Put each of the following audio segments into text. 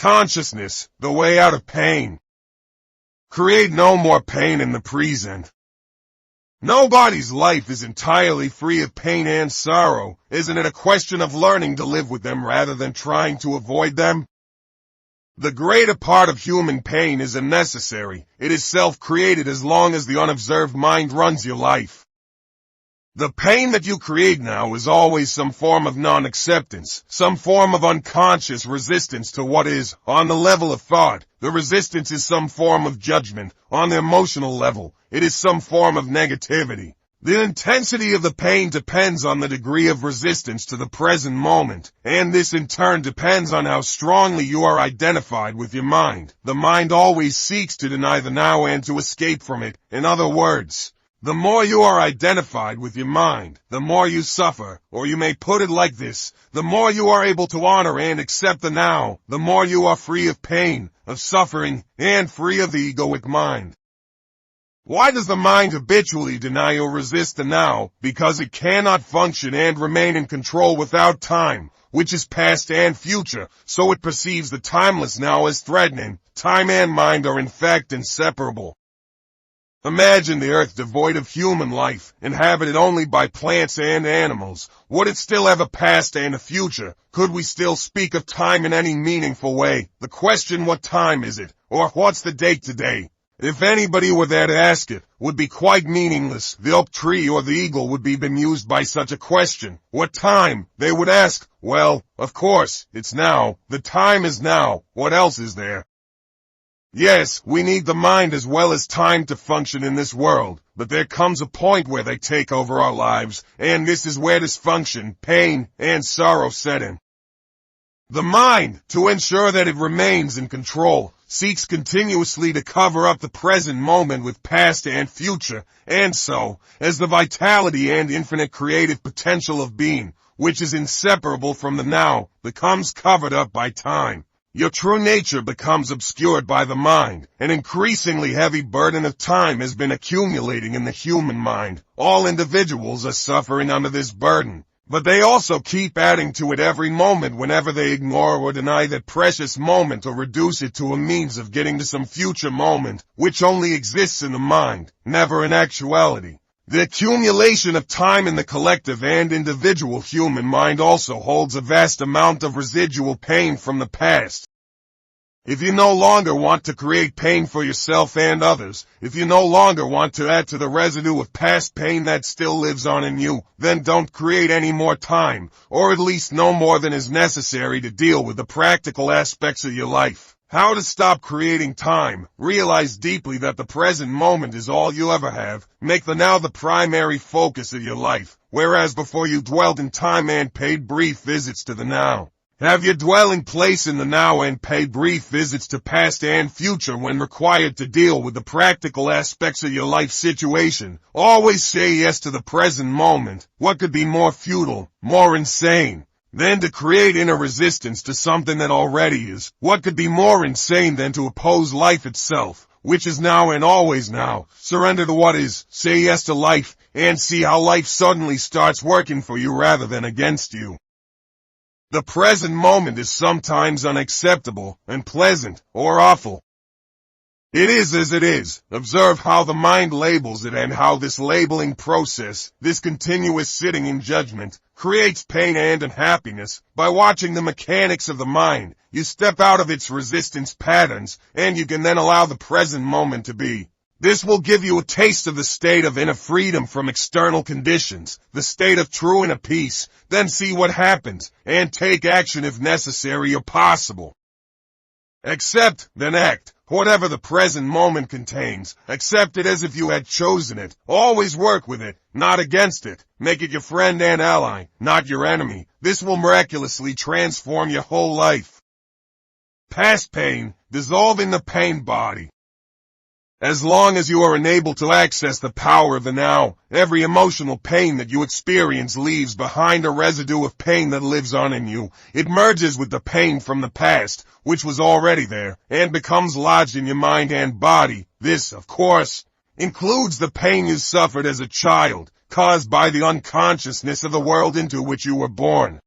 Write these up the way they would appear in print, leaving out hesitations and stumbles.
Consciousness, the way out of pain. Create no more pain in the present. Nobody's life is entirely free of pain and sorrow. Isn't it a question of learning to live with them rather than trying to avoid them? The greater part of human pain is unnecessary. It is self-created as long as the unobserved mind runs your life. The pain that you create now is always some form of non-acceptance, some form of unconscious resistance to what is. On the level of thought, the resistance is some form of judgment. On the emotional level, it is some form of negativity. The intensity of the pain depends on the degree of resistance to the present moment, and this in turn depends on how strongly you are identified with your mind. The mind always seeks to deny the now and to escape from it. In other words, the more you are identified with your mind, the more you suffer, or you may put it like this, the more you are able to honor and accept the now, the more you are free of pain, of suffering, and free of the egoic mind. Why does the mind habitually deny or resist the now? Because it cannot function and remain in control without time, which is past and future, so it perceives the timeless now as threatening. Time and mind are in fact inseparable. Imagine the earth devoid of human life, inhabited only by plants and animals. Would it still have a past and a future? Could we still speak of time in any meaningful way? The question, what time is it? Or what's the date today? If anybody were there to ask it, would be quite meaningless. The oak tree or the eagle would be bemused by such a question. What time? They would ask. Well, of course, it's now. The time is now. What else is there? Yes, we need the mind as well as time to function in this world, but there comes a point where they take over our lives, and this is where dysfunction, pain, and sorrow set in. The mind, to ensure that it remains in control, seeks continuously to cover up the present moment with past and future, and so, as the vitality and infinite creative potential of being, which is inseparable from the now, becomes covered up by time, your true nature becomes obscured by the mind. An increasingly heavy burden of time has been accumulating in the human mind. All individuals are suffering under this burden, but they also keep adding to it every moment whenever they ignore or deny that precious moment or reduce it to a means of getting to some future moment, which only exists in the mind, never in actuality. The accumulation of time in the collective and individual human mind also holds a vast amount of residual pain from the past. If you no longer want to create pain for yourself and others, if you no longer want to add to the residue of past pain that still lives on in you, then don't create any more time, or at least no more than is necessary to deal with the practical aspects of your life. How to stop creating time? Realize deeply that the present moment is all you ever have. Make the now the primary focus of your life, whereas before you dwelled in time and paid brief visits to the now. Have your dwelling place in the now and pay brief visits to past and future when required to deal with the practical aspects of your life situation. Always say yes to the present moment. What could be more futile, more insane, than to create inner resistance to something that already is? What could be more insane than to oppose life itself, which is now and always now? Surrender to what is, say yes to life, and see how life suddenly starts working for you rather than against you. The present moment is sometimes unacceptable, unpleasant, or awful. It is as it is. Observe how the mind labels it and how this labeling process, this continuous sitting in judgment, creates pain and unhappiness. By watching the mechanics of the mind, you step out of its resistance patterns, and you can then allow the present moment to be. This will give you a taste of the state of inner freedom from external conditions, the state of true inner peace. Then see what happens, and take action if necessary or possible. Accept, then act. Whatever the present moment contains, accept it as if you had chosen it. Always work with it, not against it. Make it your friend and ally, not your enemy. This will miraculously transform your whole life. Past pain, dissolve in the pain body. As long as you are unable to access the power of the now, every emotional pain that you experience leaves behind a residue of pain that lives on in you. It merges with the pain from the past, which was already there, and becomes lodged in your mind and body. This, of course, includes the pain you suffered as a child, caused by the unconsciousness of the world into which you were born.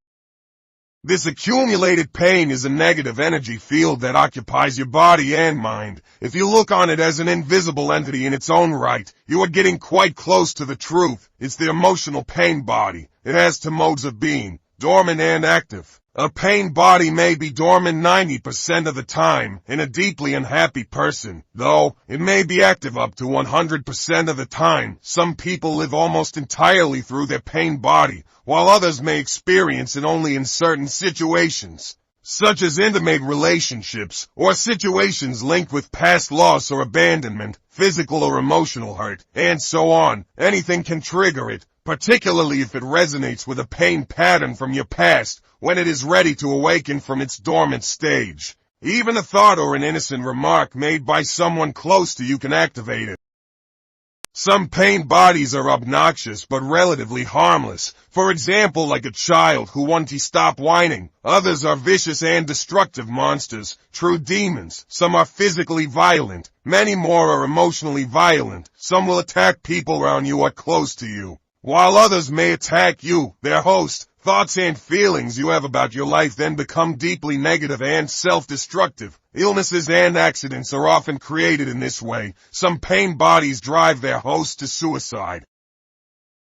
This accumulated pain is a negative energy field that occupies your body and mind. If you look on it as an invisible entity in its own right, you are getting quite close to the truth. It's the emotional pain body. It has two modes of being, dormant and active. A pain body may be dormant 90% of the time in a deeply unhappy person, though it may be active up to 100% of the time. Some people live almost entirely through their pain body, while others may experience it only in certain situations, such as intimate relationships or situations linked with past loss or abandonment, physical or emotional hurt, and so on. Anything can trigger it, particularly if it resonates with a pain pattern from your past when it is ready to awaken from its dormant stage. Even a thought or an innocent remark made by someone close to you can activate it. Some pain bodies are obnoxious but relatively harmless, for example like a child who wants to stop whining. Others are vicious and destructive monsters, true demons. Some are physically violent. Many more are emotionally violent. Some will attack people around you or close to you, while others may attack you, their host. Thoughts and feelings you have about your life then become deeply negative and self-destructive. Illnesses and accidents are often created in this way. Some pain bodies drive their host to suicide.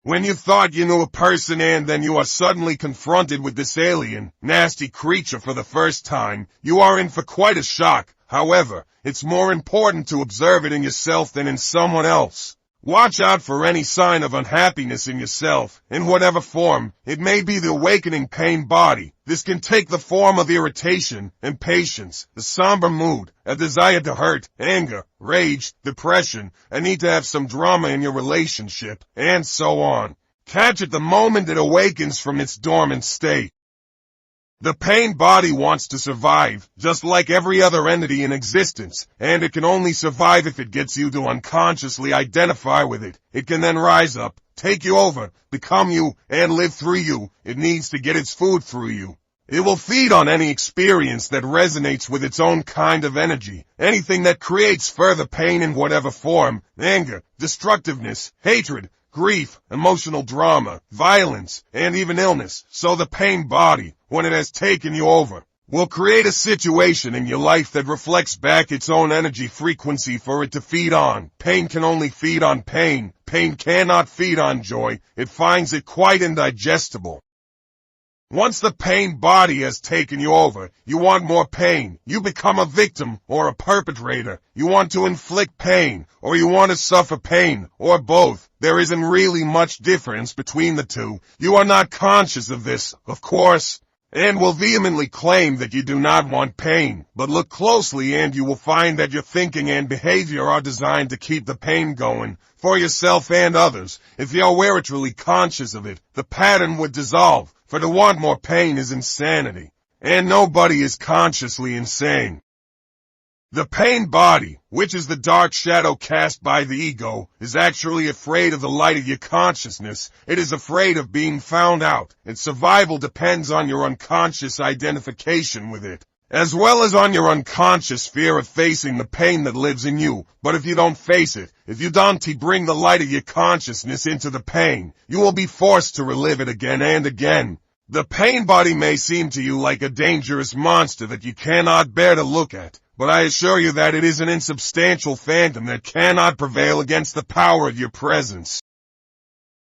When you thought you knew a person and then you are suddenly confronted with this alien, nasty creature for the first time, you are in for quite a shock. However, it's more important to observe it in yourself than in someone else. Watch out for any sign of unhappiness in yourself, in whatever form. It may be the awakening pain body. This can take the form of irritation, impatience, a somber mood, a desire to hurt, anger, rage, depression, a need to have some drama in your relationship, and so on. Catch it the moment it awakens from its dormant state. The pain body wants to survive, just like every other entity in existence, and it can only survive if it gets you to unconsciously identify with it. It can then rise up, take you over, become you, and live through you. It needs to get its food through you. It will feed on any experience that resonates with its own kind of energy, anything that creates further pain in whatever form, anger, destructiveness, hatred, grief, emotional drama, violence, and even illness. So the pain body, when it has taken you over, will create a situation in your life that reflects back its own energy frequency for it to feed on. Pain can only feed on pain. Pain cannot feed on joy. It finds it quite indigestible. Once the pain body has taken you over, you want more pain. You become a victim or a perpetrator. You want to inflict pain, or you want to suffer pain, or both. There isn't really much difference between the two. You are not conscious of this, of course, and will vehemently claim that you do not want pain. But look closely and you will find that your thinking and behavior are designed to keep the pain going, for yourself and others. If you were truly conscious of it, the pattern would dissolve. For to want more pain is insanity, and nobody is consciously insane. The pain body, which is the dark shadow cast by the ego, is actually afraid of the light of your consciousness. It is afraid of being found out. Its survival depends on your unconscious identification with it, as well as on your unconscious fear of facing the pain that lives in you. But if you don't face it, if you don't bring the light of your consciousness into the pain, you will be forced to relive it again and again. The pain body may seem to you like a dangerous monster that you cannot bear to look at, but I assure you that it is an insubstantial phantom that cannot prevail against the power of your presence.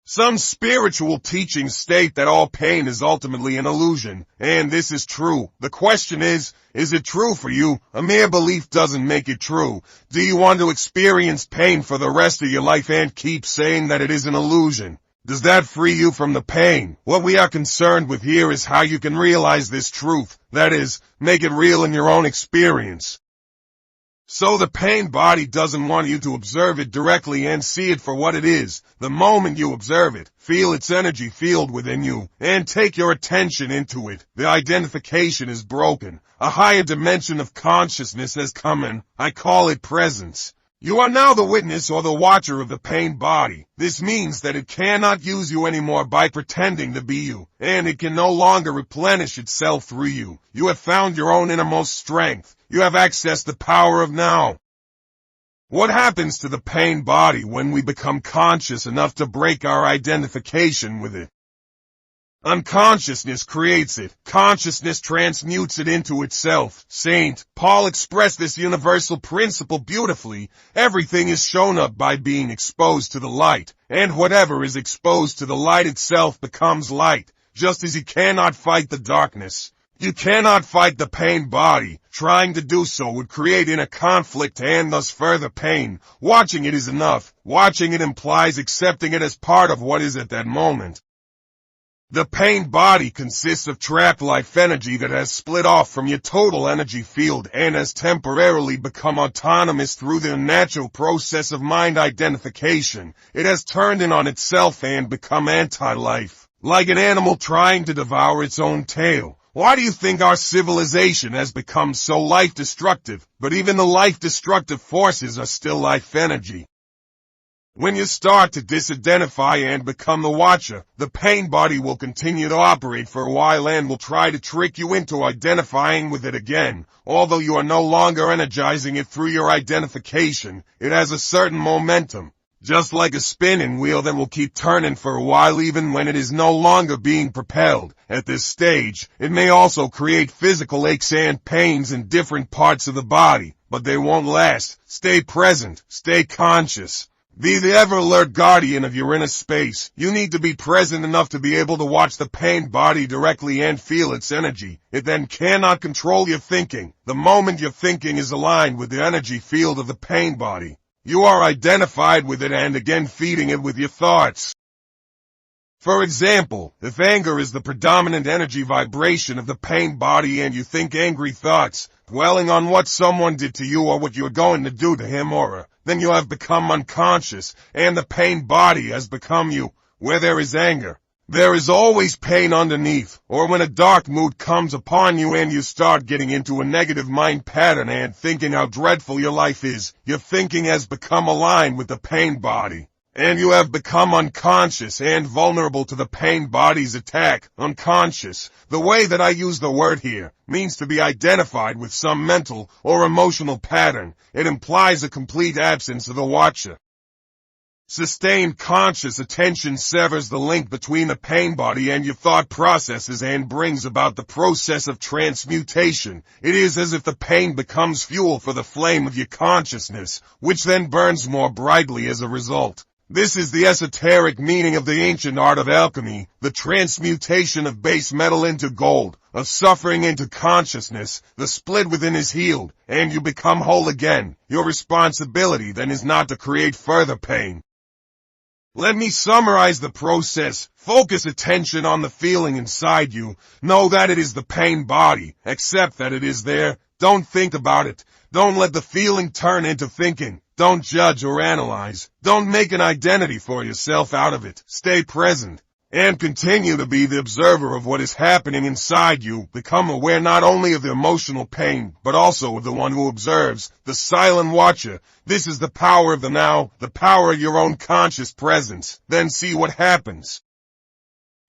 Some spiritual teachings state that all pain is ultimately an illusion, and this is true. The question is it true for you? A mere belief doesn't make it true. Do you want to experience pain for the rest of your life and keep saying that it is an illusion? Does that free you from the pain? What we are concerned with here is how you can realize this truth, that is, make it real in your own experience. So the pain body doesn't want you to observe it directly and see it for what it is. The moment you observe it, feel its energy field within you, and take your attention into it, the identification is broken. A higher dimension of consciousness has come in. I call it presence. You are now the witness or the watcher of the pain body. This means that it cannot use you anymore by pretending to be you, and it can no longer replenish itself through you. You have found your own innermost strength. You have accessed the power of now. What happens to the pain body when we become conscious enough to break our identification with it? Unconsciousness creates it. Consciousness transmutes it into itself. Saint Paul expressed this universal principle beautifully. Everything is shown up by being exposed to the light, and whatever is exposed to the light itself becomes light, just as you cannot fight the darkness. You cannot fight the pain body. Trying to do so would create inner conflict and thus further pain. Watching it is enough. Watching it implies accepting it as part of what is at that moment. The pain body consists of trapped life energy that has split off from your total energy field and has temporarily become autonomous through the natural process of mind identification. It has turned in on itself and become anti-life, like an animal trying to devour its own tail. Why do you think our civilization has become so life-destructive? But even the life-destructive forces are still life energy. When you start to disidentify and become the watcher, the pain body will continue to operate for a while and will try to trick you into identifying with it again. Although you are no longer energizing it through your identification, it has a certain momentum, just like a spinning wheel that will keep turning for a while even when it is no longer being propelled. At this stage, it may also create physical aches and pains in different parts of the body, but they won't last. Stay present, stay conscious. Be the ever-alert guardian of your inner space. You need to be present enough to be able to watch the pain body directly and feel its energy. It then cannot control your thinking. The moment your thinking is aligned with the energy field of the pain body, you are identified with it and again feeding it with your thoughts. For example, if anger is the predominant energy vibration of the pain body and you think angry thoughts, dwelling on what someone did to you or what you are going to do to him or her, then you have become unconscious, and the pain body has become you. Where there is anger, there is always pain underneath. Or when a dark mood comes upon you and you start getting into a negative mind pattern and thinking how dreadful your life is, your thinking has become aligned with the pain body. And you have become unconscious and vulnerable to the pain body's attack. Unconscious, the way that I use the word here, means to be identified with some mental or emotional pattern. It implies a complete absence of the watcher. Sustained conscious attention severs the link between the pain body and your thought processes and brings about the process of transmutation. It is as if the pain becomes fuel for the flame of your consciousness, which then burns more brightly as a result. This is the esoteric meaning of the ancient art of alchemy, the transmutation of base metal into gold, of suffering into consciousness. The split within is healed, and you become whole again. Your responsibility then is not to create further pain. Let me summarize the process. Focus attention on the feeling inside you. Know that it is the pain body. Accept that it is there. Don't think about it. Don't let the feeling turn into thinking. Don't judge or analyze. Don't make an identity for yourself out of it. Stay present and continue to be the observer of what is happening inside you. Become aware not only of the emotional pain, but also of the one who observes, the silent watcher. This is the power of the now, the power of your own conscious presence. Then see what happens.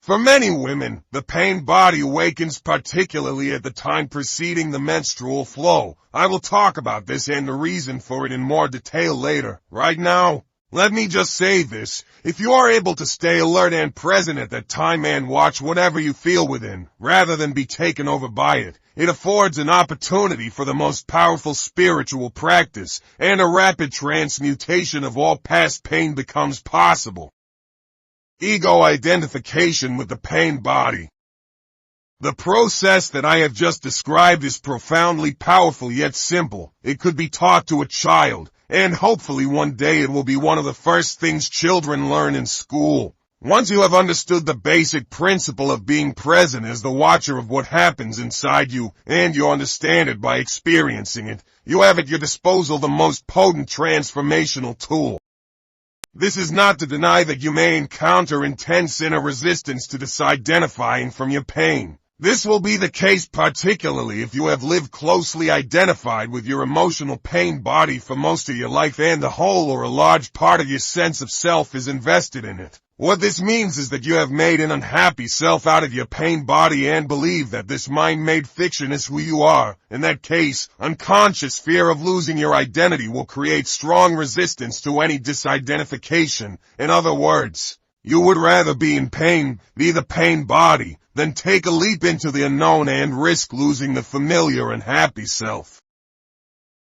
For many women, the pain body awakens particularly at the time preceding the menstrual flow. I will talk about this and the reason for it in more detail later. Right now, let me just say this. If you are able to stay alert and present at that time and watch whatever you feel within, rather than be taken over by it, it affords an opportunity for the most powerful spiritual practice, and a rapid transmutation of all past pain becomes possible. Ego identification with the pain body. The process that I have just described is profoundly powerful yet simple. It could be taught to a child, and hopefully one day it will be one of the first things children learn in school. Once you have understood the basic principle of being present as the watcher of what happens inside you, and you understand it by experiencing it, you have at your disposal the most potent transformational tool. This is not to deny that you may encounter intense inner resistance to disidentifying from your pain. This will be the case particularly if you have lived closely identified with your emotional pain body for most of your life and the whole or a large part of your sense of self is invested in it. What this means is that you have made an unhappy self out of your pain body and believe that this mind-made fiction is who you are. In that case, unconscious fear of losing your identity will create strong resistance to any disidentification. In other words, You would rather be in pain, be the pain body, than take a leap into the unknown and risk losing the familiar and happy self.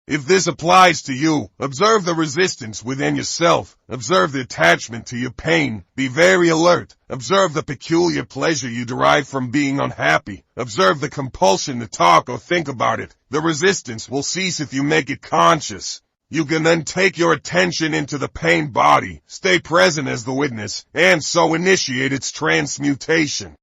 If this applies to you, observe the resistance within yourself, observe the attachment to your pain, be very alert, observe the peculiar pleasure you derive from being unhappy, observe the compulsion to talk or think about it. The resistance will cease if you make it conscious. You can then take your attention into the pain body, stay present as the witness, and so initiate its transmutation.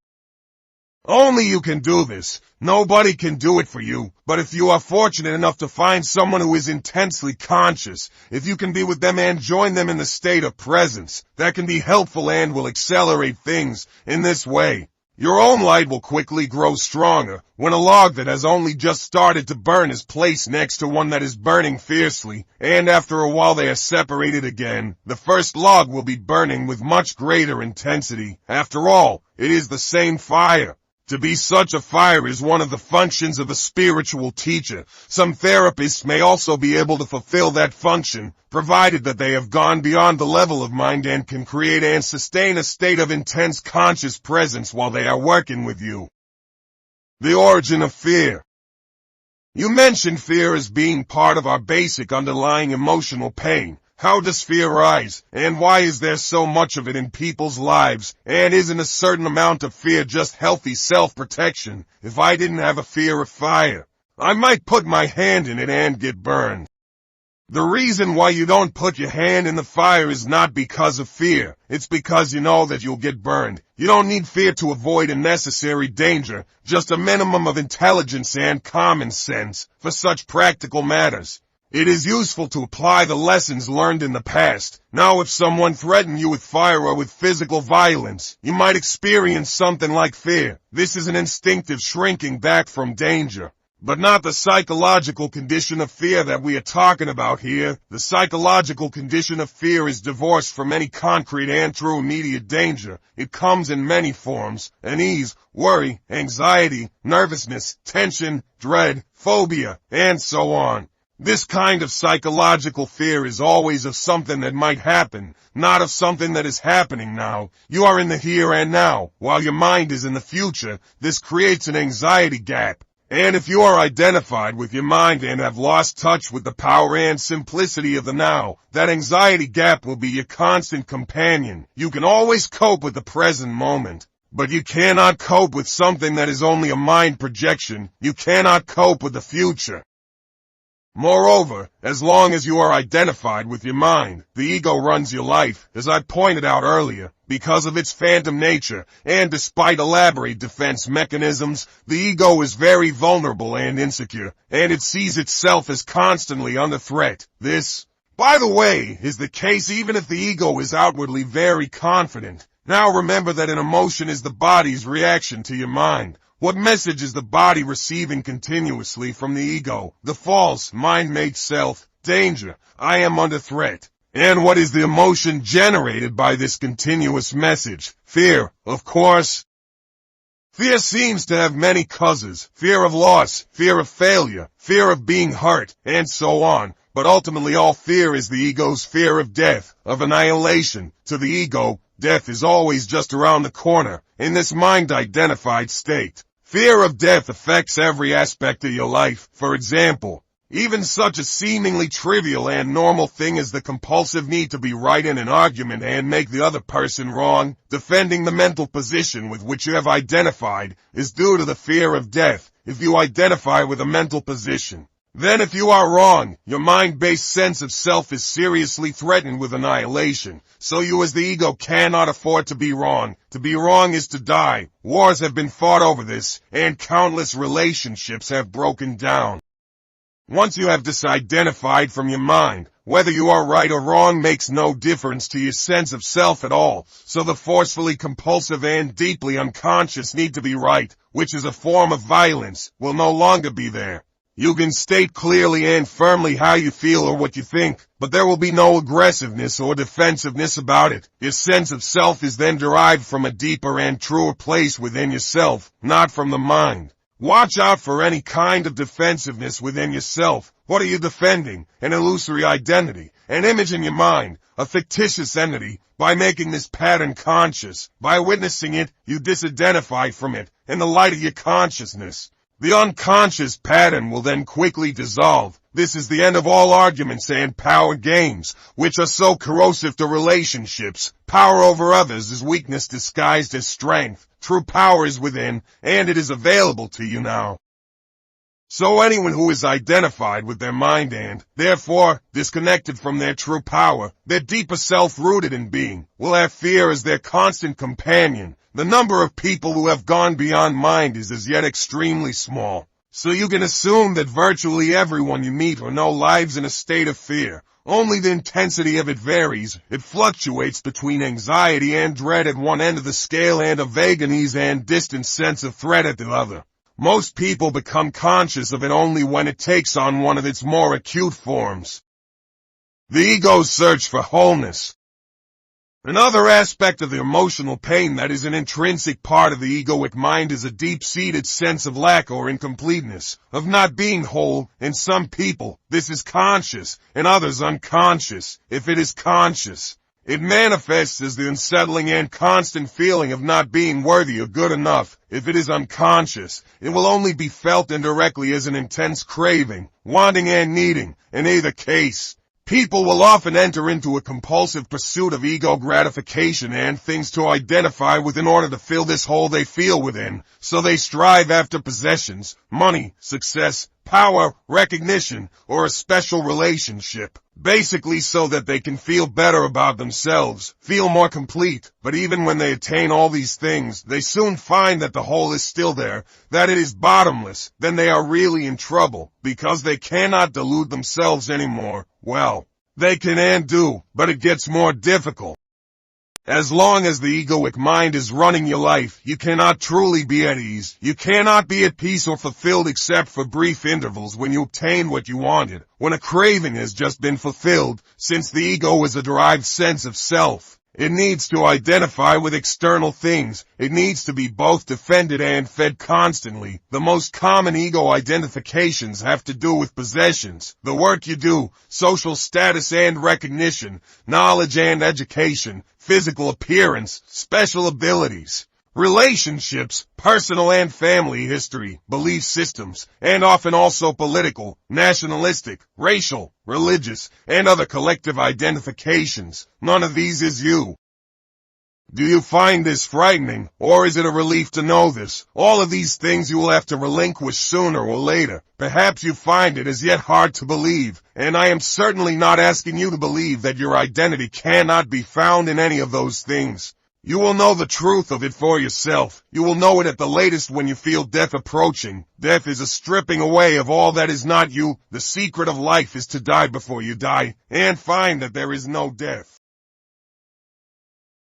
Only you can do this. Nobody can do it for you, but if you are fortunate enough to find someone who is intensely conscious, if you can be with them and join them in the state of presence, that can be helpful and will accelerate things. In this way, your own light will quickly grow stronger. When a log that has only just started to burn is placed next to one that is burning fiercely, and after a while they are separated again, the first log will be burning with much greater intensity. After all, it is the same fire. To be such a fire is one of the functions of a spiritual teacher. Some therapists may also be able to fulfill that function, provided that they have gone beyond the level of mind and can create and sustain a state of intense conscious presence while they are working with you. The origin of fear. You mentioned fear as being part of our basic underlying emotional pain. How does fear rise, and why is there so much of it in people's lives, and isn't a certain amount of fear just healthy self-protection? If I didn't have a fear of fire, I might put my hand in it and get burned. The reason why you don't put your hand in the fire is not because of fear, it's because you know that you'll get burned. You don't need fear to avoid a necessary danger, just a minimum of intelligence and common sense for such practical matters. It is useful to apply the lessons learned in the past. Now if someone threatened you with fire or with physical violence, you might experience something like fear. This is an instinctive shrinking back from danger, but not the psychological condition of fear that we are talking about here. The psychological condition of fear is divorced from any concrete and true immediate danger. It comes in many forms: unease, worry, anxiety, nervousness, tension, dread, phobia, and so on. This kind of psychological fear is always of something that might happen, not of something that is happening now. You are in the here and now, while your mind is in the future. This creates an anxiety gap. And if you are identified with your mind and have lost touch with the power and simplicity of the now, that anxiety gap will be your constant companion. You can always cope with the present moment, but you cannot cope with something that is only a mind projection. You cannot cope with the future. Moreover, as long as you are identified with your mind, the ego runs your life, as I pointed out earlier. Because of its phantom nature, and despite elaborate defense mechanisms, the ego is very vulnerable and insecure, and it sees itself as constantly under threat. This, by the way, is the case even if the ego is outwardly very confident. Now remember that an emotion is the body's reaction to your mind. What message is the body receiving continuously from the ego? The false, mind-made self. Danger. I am under threat. And what is the emotion generated by this continuous message? Fear, of course. Fear seems to have many causes. Fear of loss, fear of failure, fear of being hurt, and so on. But ultimately all fear is the ego's fear of death, of annihilation. To the ego, death is always just around the corner, in this mind-identified state. Fear of death affects every aspect of your life. For example, even such a seemingly trivial and normal thing as the compulsive need to be right in an argument and make the other person wrong, defending the mental position with which you have identified, is due to the fear of death. If you identify with a mental position, then if you are wrong, your mind-based sense of self is seriously threatened with annihilation. So you as the ego cannot afford to be wrong. To be wrong is to die. Wars have been fought over this, and countless relationships have broken down. Once you have disidentified from your mind, whether you are right or wrong makes no difference to your sense of self at all. So the forcefully compulsive and deeply unconscious need to be right, which is a form of violence, will no longer be there. You can state clearly and firmly how you feel or what you think, but there will be no aggressiveness or defensiveness about it. Your sense of self is then derived from a deeper and truer place within yourself, not from the mind. Watch out for any kind of defensiveness within yourself. What are you defending? An illusory identity, an image in your mind, a fictitious entity. By making this pattern conscious, by witnessing it, you disidentify from it in the light of your consciousness. The unconscious pattern will then quickly dissolve. This is the end of all arguments and power games, which are so corrosive to relationships. Power over others is weakness disguised as strength. True power is within, and it is available to you now. So anyone who is identified with their mind and, therefore, disconnected from their true power, their deeper self rooted in being, will have fear as their constant companion. The number of people who have gone beyond mind is as yet extremely small. So you can assume that virtually everyone you meet or know lives in a state of fear. Only the intensity of it varies. It fluctuates between anxiety and dread at one end of the scale and a vague unease and distant sense of threat at the other. Most people become conscious of it only when it takes on one of its more acute forms. The ego's search for wholeness. Another aspect of the emotional pain that is an intrinsic part of the egoic mind is a deep-seated sense of lack or incompleteness, of not being whole. In some people, this is conscious, in others unconscious. If it is conscious, it manifests as the unsettling and constant feeling of not being worthy or good enough. If it is unconscious, it will only be felt indirectly as an intense craving, wanting and needing. In either case, people will often enter into a compulsive pursuit of ego gratification and things to identify with in order to fill this hole they feel within. So they strive after possessions, money, success, power, recognition, or a special relationship. Basically so that they can feel better about themselves, feel more complete. But even when they attain all these things, they soon find that the hole is still there, that it is bottomless. Then they are really in trouble, because they cannot delude themselves anymore. Well, they can and do, but it gets more difficult. As long as the egoic mind is running your life, you cannot truly be at ease. You cannot be at peace or fulfilled except for brief intervals when you obtain what you wanted, when a craving has just been fulfilled. Since the ego is a derived sense of self, it needs to identify with external things. It needs to be both defended and fed constantly. The most common ego identifications have to do with possessions, the work you do, social status and recognition, knowledge and education, physical appearance, special abilities, relationships, personal and family history, belief systems, and often also political, nationalistic, racial, religious, and other collective identifications. None of these is you. Do you find this frightening, or is it a relief to know this? All of these things you will have to relinquish sooner or later. Perhaps you find it as yet hard to believe, and I am certainly not asking you to believe that your identity cannot be found in any of those things. You will know the truth of it for yourself. You will know it at the latest when you feel death approaching. Death is a stripping away of all that is not you. The secret of life is to die before you die, and find that there is no death.